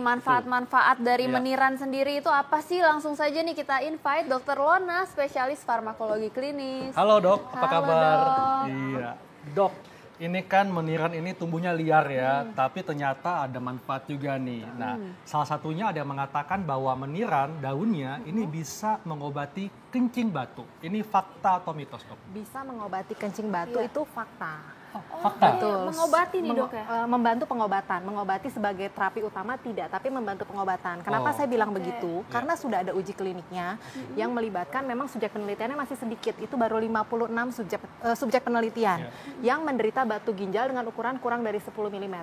manfaat-manfaat dari meniran sendiri itu apa sih? Langsung saja nih kita invite Dr. Lona, spesialis farmakologi klinis. Halo dok, apa kabar? Dok. Iya, dok. Ini kan meniran ini tumbuhnya liar ya, tapi ternyata ada manfaat juga nih. Nah, salah satunya ada yang mengatakan bahwa meniran daunnya ini bisa mengobati kencing batu. Ini fakta atau mitos, dok? Bisa mengobati kencing batu itu fakta. Fakta. Betul. Mengobati nih dok ya? Membantu pengobatan. Mengobati sebagai terapi utama tidak, tapi membantu pengobatan. Kenapa saya bilang begitu? Karena sudah ada uji kliniknya yang melibatkan memang subjek penelitiannya masih sedikit. Itu baru 56 subjek penelitian yang menderita batu ginjal dengan ukuran kurang dari 10 mm.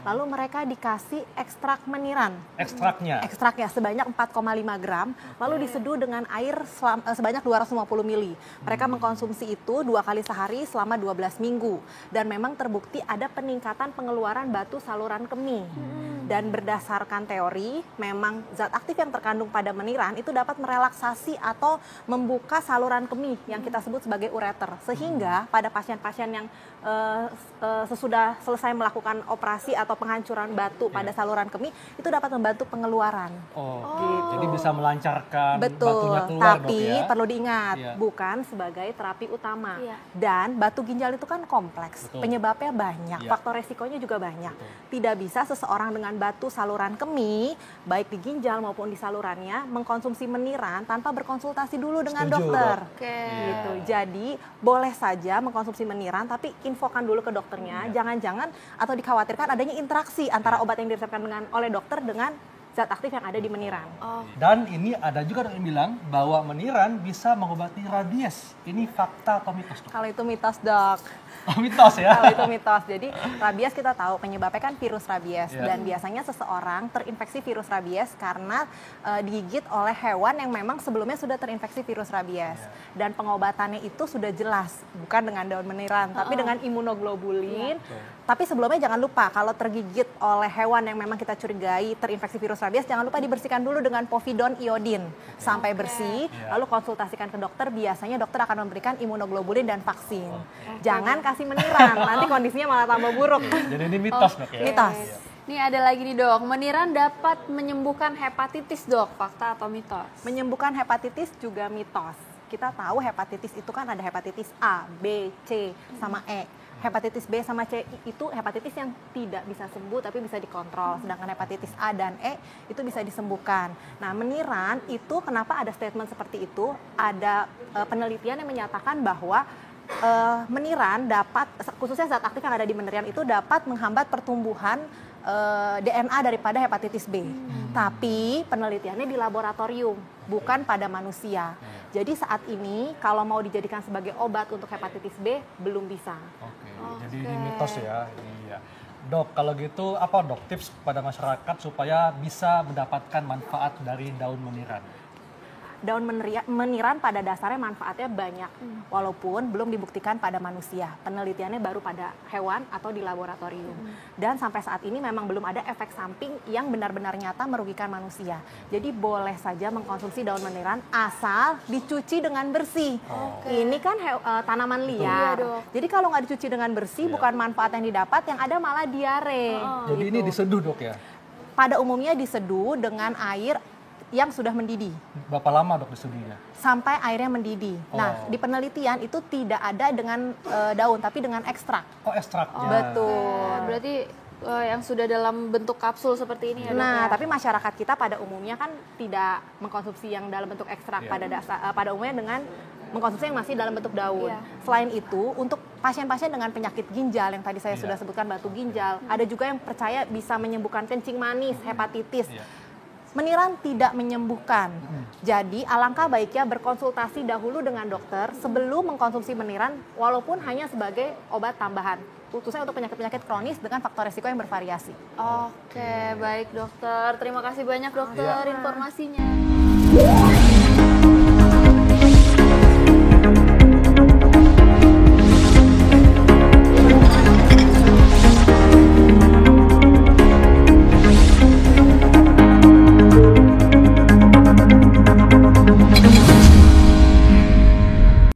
Lalu mereka dikasih ekstrak meniran. Ekstraknya sebanyak 4,5 gram. Lalu diseduh dengan air sebanyak 250 ml. Mereka mengkonsumsi itu 2 kali sehari selama 12 minggu. Dan memang terbukti ada peningkatan pengeluaran batu saluran kemih. Dan berdasarkan teori, memang zat aktif yang terkandung pada meniran itu dapat merelaksasi atau membuka saluran kemih yang kita sebut sebagai ureter. Sehingga pada pasien-pasien yang sesudah selesai melakukan operasi atau penghancuran batu pada saluran kemih, itu dapat membantu pengeluaran. Gitu. Jadi bisa melancarkan batunya keluar, tapi dok ya? perlu diingat, bukan sebagai terapi utama. Dan batu ginjal itu kan kompleks, penyebabnya banyak, faktor resikonya juga banyak. Tidak bisa seseorang dengan batu saluran kemih, baik di ginjal maupun di salurannya, mengkonsumsi meniran tanpa berkonsultasi dulu dengan dokter. Gitu. Jadi boleh saja mengkonsumsi meniran, tapi infokan dulu ke dokternya. Jangan-jangan atau dikhawatirkan adanya interaksi antara obat yang diresepkan oleh dokter dengan zat aktif yang ada di meniran. Dan ini ada juga yang bilang bahwa meniran bisa mengobati rabies. Ini fakta atau mitos, dok? Kalau itu mitos, dok. Mitos ya? Kalau itu mitos. Jadi rabies kita tahu penyebabnya kan virus rabies. Dan biasanya seseorang terinfeksi virus rabies karena digigit oleh hewan yang memang sebelumnya sudah terinfeksi virus rabies. Dan pengobatannya itu sudah jelas. Bukan dengan daun meniran, tapi dengan imunoglobulin. Tapi sebelumnya jangan lupa kalau tergigit oleh hewan yang memang kita curigai terinfeksi virus rabies, jangan lupa dibersihkan dulu dengan povidon iodin sampai bersih, lalu konsultasikan ke dokter. Biasanya dokter akan memberikan imunoglobulin dan vaksin. Jangan kasih meniran, nanti kondisinya malah tambah buruk. Jadi ini mitos, dok ya? Mitos. Nih ada lagi nih dok, meniran dapat menyembuhkan hepatitis, dok, fakta atau mitos? Menyembuhkan hepatitis juga mitos. Kita tahu hepatitis itu kan ada hepatitis A, B, C, sama E. Hepatitis B sama C itu hepatitis yang tidak bisa sembuh tapi bisa dikontrol. Sedangkan hepatitis A dan E itu bisa disembuhkan. Nah, meniran itu kenapa ada statement seperti itu? Ada penelitian yang menyatakan bahwa meniran dapat, khususnya zat aktif yang ada di meniran itu dapat menghambat pertumbuhan DNA daripada hepatitis B. Tapi penelitiannya di laboratorium, bukan pada manusia. Jadi saat ini kalau mau dijadikan sebagai obat untuk hepatitis B belum bisa. Jadi ini mitos ya. Iya. Dok, kalau gitu apa dok tips kepada masyarakat supaya bisa mendapatkan manfaat dari daun meniran? Daun meniran pada dasarnya manfaatnya banyak, walaupun belum dibuktikan pada manusia. Penelitiannya baru pada hewan atau di laboratorium. Dan sampai saat ini memang belum ada efek samping yang benar-benar nyata merugikan manusia. Jadi boleh saja mengkonsumsi daun meniran asal dicuci dengan bersih. Ini kan tanaman liar. Jadi kalau nggak dicuci dengan bersih, bukan manfaat yang didapat, yang ada malah diare. Jadi ini diseduh, dok ya? Pada umumnya diseduh dengan air yang sudah mendidih. Berapa lama, dok, diseduhnya? Sampai airnya mendidih. Nah, di penelitian itu tidak ada dengan daun, tapi dengan ekstrak. Ekstraknya. Betul. Berarti yang sudah dalam bentuk kapsul seperti ini ya, dok? Nah, tapi masyarakat kita pada umumnya kan tidak mengkonsumsi yang dalam bentuk ekstrak. Pada umumnya dengan mengkonsumsi yang masih dalam bentuk daun. Selain itu, untuk pasien-pasien dengan penyakit ginjal yang tadi saya sudah sebutkan, batu ginjal, ada juga yang percaya bisa menyembuhkan kencing manis, hepatitis. Meniran tidak menyembuhkan. Jadi alangkah baiknya berkonsultasi dahulu dengan dokter sebelum mengkonsumsi meniran, walaupun hanya sebagai obat tambahan, khususnya untuk penyakit-penyakit kronis dengan faktor risiko yang bervariasi. Oke, baik dokter. Terima kasih banyak dokter informasinya.